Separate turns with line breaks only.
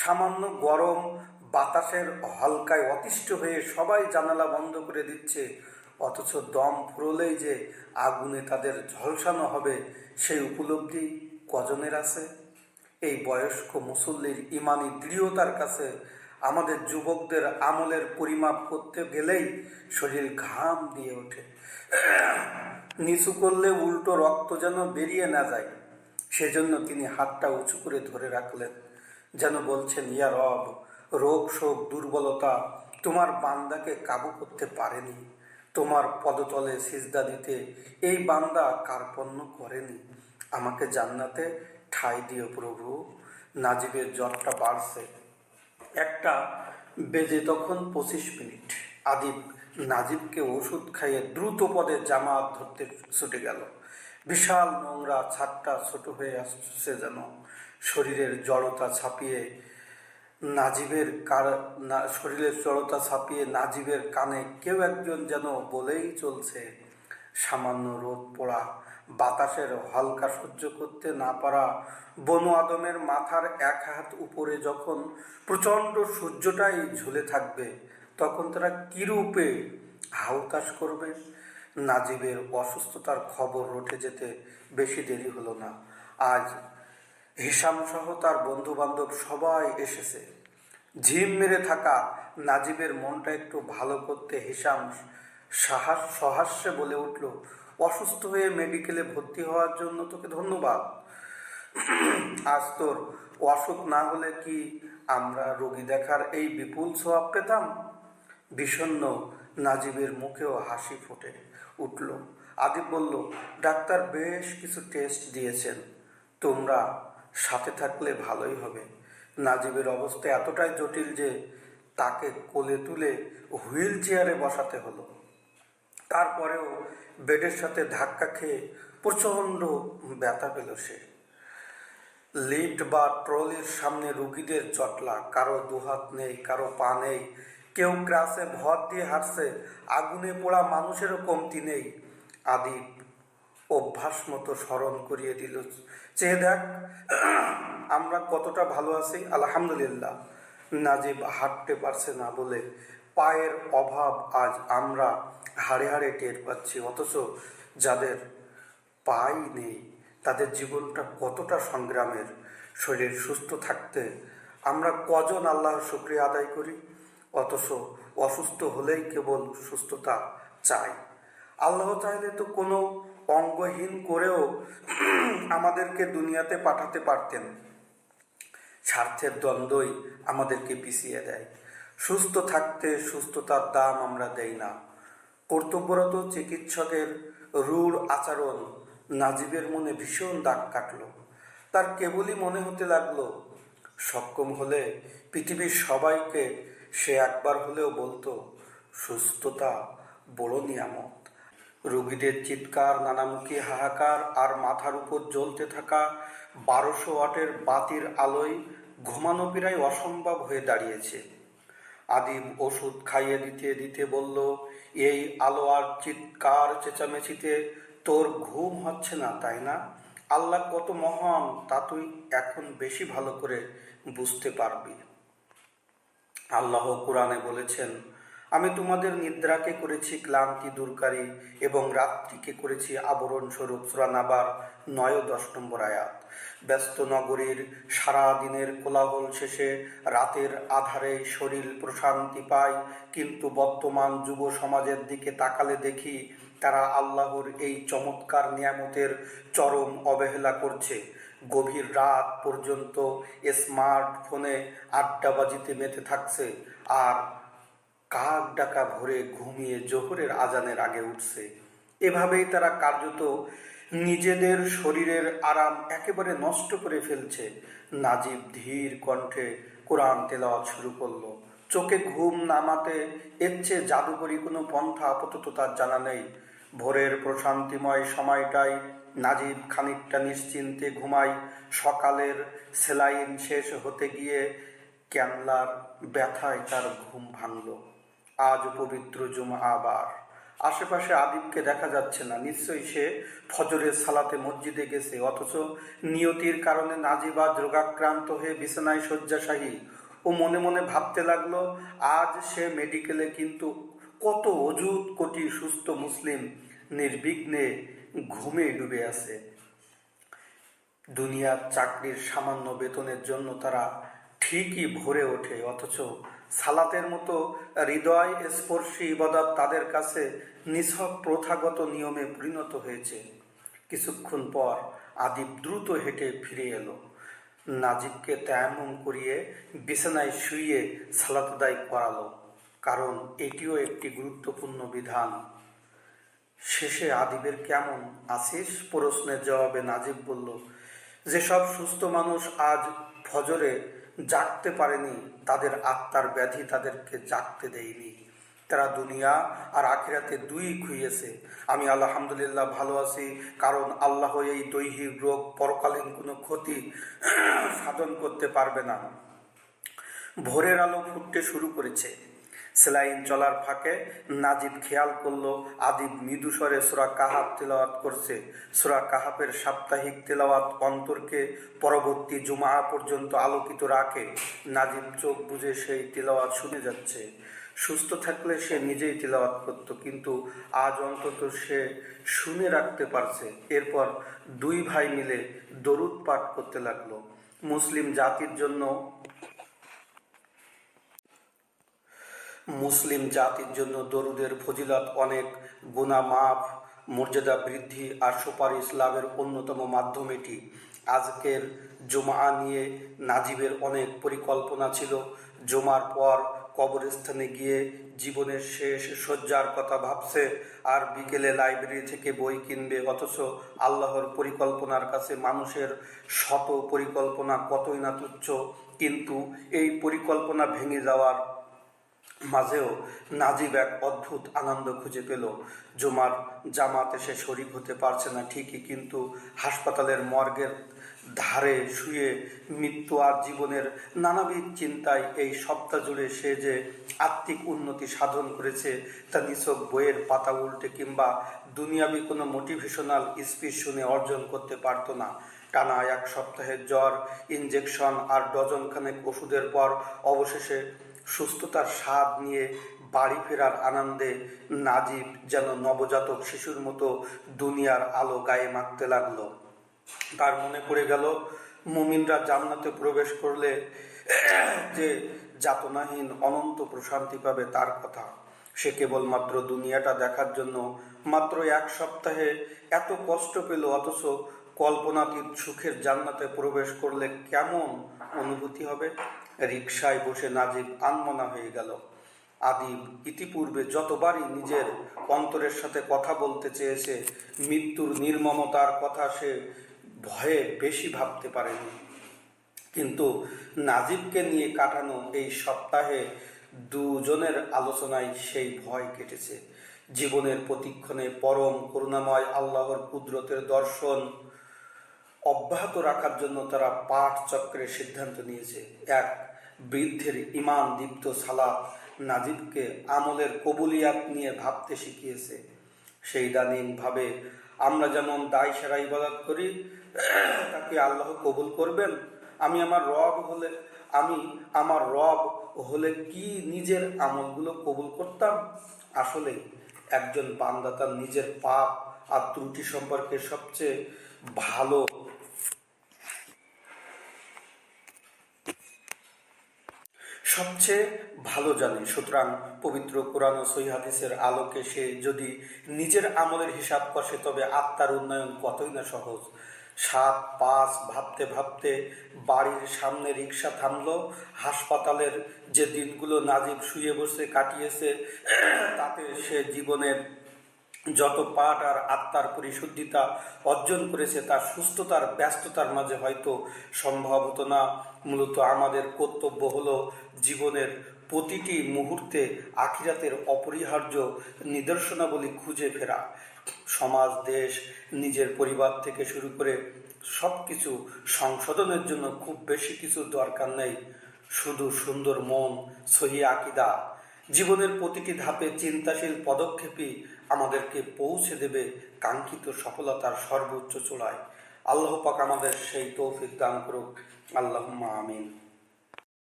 সামান্য গরম বাতাসের হলকায় অতিষ্ঠ হয়ে সবাই জানালা বন্ধ করে দিচ্ছে, অথচ দম ফুরলেই যে আগুনে তাদের ঝলসানো হবে সেই উপলব্ধি কজনের আছে? এই বয়স্ক মুসল্লির ইমানি দৃঢ়তার কাছে আমাদের যুবকদের আমলের পরিমাপ করতে গেলেই শরীর ঘাম দিয়ে ওঠে। নিচু করলে উল্টো রক্ত যেন বেরিয়ে না যায়, সেজন্য তিনি হাতটা উঁচু করে ধরে রাখলেন, যেন বলছেন, ইয়া রব, রোগ শোক দুর্বলতা তোমার বান্দাকে কাবু করতে পারেনি। তোমার পদতলে সিজদা দিতে এই বান্দা কার্পণ্য করেনি। আমাকে জান্নাতে ঠাঁই দিও প্রভু। নাজিবের জ্বরটা বাড়ছে। 1টা বেজে তখন 25 মিনিট। আদিব নাজিবকে ওষুধ খাইয়ে দ্রুত পদে জামাত ধরতে ছুটে গেল। বিশাল নোংরা ছাদটা ছোট হয়ে আসছে, যেন শরীরের জড়তা ছাপিয়ে নাজিবের কানে কেউ একজন যেন বলেই চলছে। সামান্য রোদ পোড়া বাতাসের হালকা সহ্য করতে না পারা বনু আদমের মাথার 1 হাত উপরে যখন প্রচণ্ড সূর্যটাই ঝুলে থাকবে, তখন তারা কিরূপে হাউতাস করবে? নাজিবের অসুস্থতার খবর রটে যেতে বেশি দেরি হলো না। আজ হিসাম সহ তার বন্ধু বান্ধব সবাই এসেছে। ঝিম মেরে থাকা নাজিবের মনটা একটু ভালো করতে হিসাম সহাস্যে বলে উঠল, অসুস্থ হয়ে মেডিকেলে ভর্তি হওয়ার জন্য তোকে ধন্যবাদ। আজ তোর অসুখ না হলে কি আমরা রোগী দেখার এই বিপুল সওয়াব পেতাম? বিষণ্ণ নাজিবের মুখেও হাসি ফুটে উঠল। আদিব বলল, ডাক্তার বেশ কিছু টেস্ট দিয়েছেন, তোমরা সাথে থাকলে ভালোই হবে। নাজিবের অবস্থা এতটাই জটিল যে তাকে কোলে তুলে হুইল চেয়ারে বসাতে হলো। তারপরেও বেডের সাথে ধাক্কা খেয়ে প্রচণ্ড ব্যথা পেল সে। লিফট বা ট্রলির সামনে রুগীদের জটলা, কারো দুহাত নেই, কারো পা নেই, কেউ ক্রাসে ভর দিয়ে হাঁটছে, আগুনে পোড়া মানুষেরও কমতি নেই। আদিব অভ্যাস মতো স্মরণ করিয়ে দিল, চেয়ে দেখ আমরা কতটা ভালো আছি, আলহামদুলিল্লাহ। নাজিব হাঁটতে পারছে না বলে পায়ের অভাব আজ আমরা হাড়ে হাড়ে টের পাচ্ছি, অথচ যাদের পাই নেই তাদের জীবনটা কতটা সংগ্রামের। শরীর সুস্থ থাকতে আমরা কজন আল্লাহর শুকরিয়া আদায় করি, অথচ অসুস্থ হলেই কেবল সুস্থতা চাই। আল্লাহ চাইলে তো কোনো অঙ্গহীন করেও আমাদেরকে দুনিয়াতে পাঠাতে পারতেন। স্বার্থের দ্বন্দ্বই আমাদেরকে পিছিয়ে দেয়। সুস্থ থাকতে সুস্থতার দাম আমরা দেই না। কর্তব্যরত চিকিৎসকের রূঢ় আচরণ নাজিবের মনে ভীষণ দাগ কাটল। তার কেবলই মনে হতে লাগলো, সক্ষম হলে পৃথিবীর সবাইকে সে একবার হলেও বলতো, সুস্থতা বড় নিয়ামত। রোগীদের চিৎকার, নানামুখী হাহাকার আর মাথার উপর জ্বলতে থাকা 1200 ওয়াটের বাতির আলোয় ঘুমানো প্রায় অসম্ভব হয়ে দাঁড়িয়েছে। আদিব ওষুধ খাইয়ে দিতে দিতে বলল, এই আলো আর চিৎকার চেঁচামেচিতে তোর ঘুম হচ্ছে না, তাই না? আল্লাহ কত মহান তা তুই এখন বেশি ভালো করে বুঝতে পারবি। আল্লাহ কুরআনে বলেছেন, আমি তোমাদের নিদ্রাকে করেছি ক্লান্তি দূরকারী এবং রাত্রিকে করেছি আবরণ স্বরূপ। সূরা নাবার 9 ও 10 নম্বর আয়াত। ব্যস্ত নগরীর সারা দিনের কোলাহল শেষে রাতের আধারে শরীর প্রশান্তি পায়, কিন্তু বর্তমান যুব সমাজের দিকে তাকালে দেখি তারা আল্লাহর এই চমৎকার নিয়ামতের চরম অবহেলা করছে। গভীর রাত পর্যন্ত স্মার্টফোনে আড্ডাবাজিতে মেতে থাকছে আর কাক ডাকা ভোরে ঘুমিয়ে জোহরের আজানের আগে উঠছে। এভাবেই তারা কার্যত নিজেদের শরীরের আরাম একেবারে নষ্ট করে ফেলছে। নাজিব ধীর কণ্ঠে কোরআন তেলাওয়াত শুরু করলো। চোখে ঘুম নামাতে এর চেয়ে জাদুকরী কোনো পন্থা আপাতত তার জানা নেই। ভোরের প্রশান্তিময় সময়টায় নাজিব খানিকটা নিশ্চিন্তে ঘুমায়। সকালের সেলাইন শেষ হতে গিয়ে ক্যানলার ব্যথায় তার ঘুম ভাঙল। আজ পবিত্র জুমআবার। আশেপাশে আদিবকে দেখা যাচ্ছে না, নিশ্চয়ই সে ফজরের সালাতে মসজিদে গেছে। অথচ নিয়তির কারণে নাজিব আজ রোগাক্রান্ত হয়ে বিছানায় শয্যাশায়ী। ও মনে মনে ভাবতে লাগলো, আজ সে মেডিকেলে, কিন্তু কত অযুত কোটি সুস্থ মুসলিম নির্বিঘ্নে ঘুমে ডুবে আছে। দুনিয়ার চাকরির সামান্য বেতনের জন্য তারা ঠিকই ভরে ওঠে, অথচ সালাতের মতো হৃদয় স্পর্শী ইবাদত তাদের কাছে নিছক প্রথাগত নিয়মে পরিণত হয়েছে। কিছুক্ষণ পর আদিব দ্রুত হেঁটে ফিরে এলো। নাজিবকে তায়াম্মুম করিয়ে বিছানায় শুইয়ে সালাত আদায় করালো, কারণ এটিও একটি গুরুত্বপূর্ণ বিধান। শেষে আদিবের কেমন আছিস প্রশ্নের জবাবে নাজিব বলল, যেসব সুস্থ মানুষ আজ ফজরে জাগতে পারেনি, তাদের আত্মার ব্যাধি তাদেরকে জাগতে দেয়নি। তারা দুনিয়া আর আখিরাতে দুই খুইয়েছে। আমি আলহামদুলিল্লাহ ভালো আছি, কারণ আল্লাহ এই দৈহিক রোগ পরকালীন কোনো ক্ষতি সাধন করতে পারবে না। ভোরের আলো ফুটতে শুরু করেছে। সেলাইন চলার ফাঁকে নাজিব খেয়াল করলো আদিব মৃদুস্বরে সূরা কাহাফ তেলাওয়াত করছে। সূরা কাহাফের সাপ্তাহিক তেলাওয়াত অন্তরকে পরবর্তী জুমা পর্যন্ত আলোকিত রাখে। নাজিব চোখ বুজে সেই তেলাওয়াত শুনে যাচ্ছে। সুস্থ থাকলে সে নিজেই তেলাওয়াত করত, কিন্তু আজ অন্তত সে শুনে রাখতে পারছে। এরপর দুই ভাই মিলে দরুদ পাঠ করতে লাগলো। মুসলিম জাতির জন্য দরুদের ফজিলত অনেক, গুনাহ মাফ, মর্যাদা বৃদ্ধি আর সুপারিশ লাভের অন্যতম মাধ্যম এটি। আজকের জুমা নিয়ে নাজিবের অনেক পরিকল্পনা ছিল। জুমার পর কবরস্থানে গিয়ে জীবনের শেষ শয্যার কথা ভাবছে, আর বিকেলে লাইব্রেরি থেকে বই কিনবে। অথচ আল্লাহর পরিকল্পনার কাছে মানুষের শত পরিকল্পনা কতই না তুচ্ছ। কিন্তু এই পরিকল্পনা ভেঙে যাওয়ার মাঝেও নাজিব এক অদ্ভুত আনন্দ খুঁজে পেল। জুমার জামাতে সে শরীক হতে পারছে না ঠিকই, কিন্তু হাসপাতালের মর্গের ধারে শুয়ে মৃত্যু আর জীবনের নানাবিধ চিন্তায় এই সপ্তাহ জুড়ে সে যে আত্মিক উন্নতি সাধন করেছে, তা নিছক বইয়ের পাতা উল্টে কিংবা দুনিয়াবি কোনো মোটিভেশনাল স্পিচ শুনে অর্জন করতে পারত না। টানা এক সপ্তাহের জ্বর, ইনজেকশন আর ডজনখানেক ওষুধের পর অবশেষে সুস্থতার স্বাদ নিয়ে বাড়ি ফেরার আনন্দে নাজিব যেন নবজাতক শিশুর মতো দুনিয়ার আলো গায়ে মাখতে লাগলো। তার মনে পড়ে গেল, মুমিনরা জান্নাতে প্রবেশ করলে যে যাতনাহীন অনন্ত প্রশান্তি পাবে তার কথা। সে কেবলমাত্র দুনিয়াটা দেখার জন্য মাত্র এক সপ্তাহে এত কষ্ট পেল, অথচ কল্পনাতীত সুখের জান্নাতে প্রবেশ করলে কেমন অনুভূতি হবে। রিকশায় বসে নাজিব আনমনা হয়ে গেল। আদিব ইতিপূর্বে যতবারই নিজের অন্তরের সাথে কথা বলতে চেয়েছে, মৃত্যুর নির্মমতার কথা সে ভয়ে বেশি ভাবতে পারেনি। কিন্তু নাজিবকে নিয়ে কাটানো এই সপ্তাহে দুজনের আলোচনায় সেই ভয় কেটেছে। জীবনের প্রতিক্ষণে পরম করুণাময় আল্লাহর কুদরতের দর্শন অব্যাহত রাখার জন্য তারা পাঠ চক্রের সিদ্ধান্ত নিয়েছে। এক বৃদ্ধের ঈমান দীপ্ত সালাত নাজিবকে আমলের কবুলিয়াত নিয়ে ভাবতে শিখিয়েছে। সেই দানিনভাবে আমরা যেমন দায় সেরা ইবাদত করি, তাকে আল্লাহ কবুল করবেন। আমি আমার রব হলে কি নিজের আমলগুলো কবুল করতাম? আসলে একজন বান্দা তার নিজের পাপ আর ত্রুটি সম্পর্কে সবচেয়ে ভালো জানে। সুতরাং পবিত্র কোরআন ও সহিহ হাদিসের আলোকে সে যদি নিজের আমলের হিসাব কষে, তবে আত্মার উন্নয়ন কতই না সহজ। 7-5 ভাবতে ভাবতে বাড়ির সামনে রিকশা থামলো। হাসপাতালের যে দিনগুলো নাজিব শুয়ে বসে কাটিয়েছে, তাতে সে জীবনের যত পাঠ আর আত্মার পরিশুদ্ধিতা অর্জন করেছে, তার সুস্থতার ব্যস্ততার মাঝে হয়তো সম্ভব হতো না। মূলত আমাদের কর্তব্য হলো জীবনের প্রতিটি মুহূর্তে আখিরাতের অপরিহার্য নিদর্শনাবলী খুঁজে ফেরা। সমাজ, দেশ, নিজের পরিবার থেকে শুরু করে সব কিছু সংশোধনের জন্য খুব বেশি কিছু দরকার নেই, শুধু সুন্দর মন, সহি আকীদা। জীবনের প্রতিটি ধাপে চিন্তাশীল পদক্ষেপই আমাদেরকে পৌঁছে দেবে কাঙ্ক্ষিত সফলতার সর্বোচ্চ চূড়ায়। আল্লাহ পাক আমাদের সেই তৌফিক দান করুক। আল্লাহুম্মা আমিন।